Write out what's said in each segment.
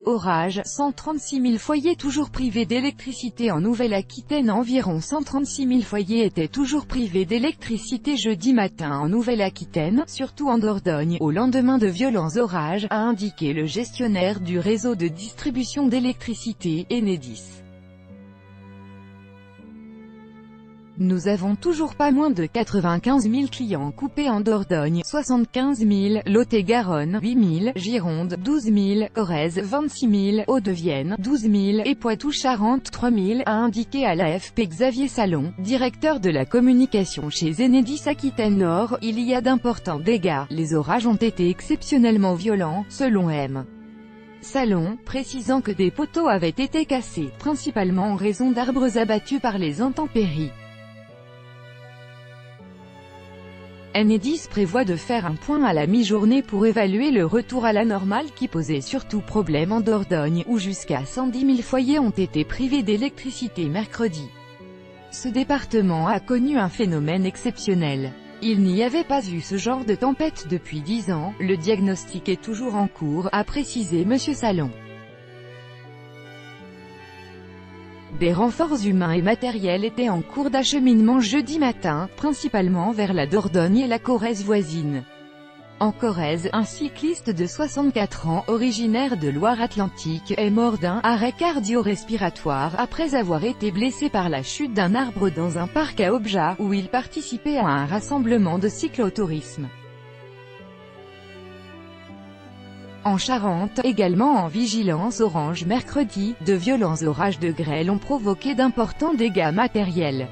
Orage, 136 000 foyers toujours privés d'électricité en Nouvelle-Aquitaine. Environ 136 000 foyers étaient toujours privés d'électricité jeudi matin en Nouvelle-Aquitaine, surtout en Dordogne, au lendemain de violents orages, a indiqué le gestionnaire du réseau de distribution d'électricité, Enedis. Nous avons toujours pas moins de 95 000 clients coupés en Dordogne, 75 000, Lot-et-Garonne, 8 000, Gironde, 12 000, Corrèze, 26 000, Hauts-de-Vienne, 12 000, et Poitou-Charentes, 3 000, a indiqué à l'AFP Xavier Salon, directeur de la communication chez Enedis Aquitaine Nord. Il y a d'importants dégâts, les orages ont été exceptionnellement violents, selon M. Salon, précisant que des poteaux avaient été cassés, principalement en raison d'arbres abattus par les intempéries. Enedis prévoit de faire un point à la mi-journée pour évaluer le retour à la normale qui posait surtout problème en Dordogne, où jusqu'à 110 000 foyers ont été privés d'électricité mercredi. Ce département a connu un phénomène exceptionnel. Il n'y avait pas eu ce genre de tempête depuis 10 ans, le diagnostic est toujours en cours, a précisé M. Salon. Des renforts humains et matériels étaient en cours d'acheminement jeudi matin, principalement vers la Dordogne et la Corrèze voisine. En Corrèze, un cycliste de 64 ans, originaire de Loire-Atlantique, est mort d'un arrêt cardio-respiratoire après avoir été blessé par la chute d'un arbre dans un parc à Objat, où il participait à un rassemblement de cyclotourisme. En Charente, également en vigilance orange mercredi, de violents orages de grêle ont provoqué d'importants dégâts matériels.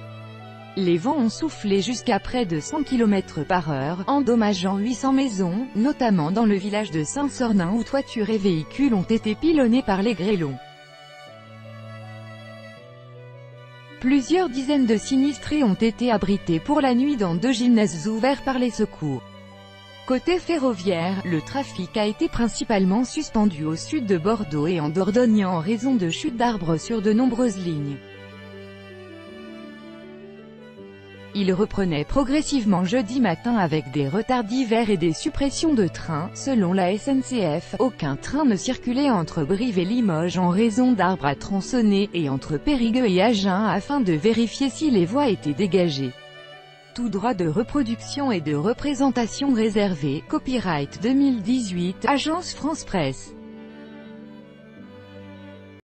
Les vents ont soufflé jusqu'à près de 100 km/h, endommageant 800 maisons, notamment dans le village de Saint-Sornin où toitures et véhicules ont été pilonnés par les grêlons. Plusieurs dizaines de sinistrés ont été abrités pour la nuit dans 2 gymnases ouverts par les secours. Côté ferroviaire, le trafic a été principalement suspendu au sud de Bordeaux et en Dordogne en raison de chutes d'arbres sur de nombreuses lignes. Il reprenait progressivement jeudi matin avec des retards divers et des suppressions de trains. Selon la SNCF, aucun train ne circulait entre Brive et Limoges en raison d'arbres à tronçonner, et entre Périgueux et Agen afin de vérifier si les voies étaient dégagées. Tout droit de reproduction et de représentation réservé. Copyright 2018, Agence France Presse.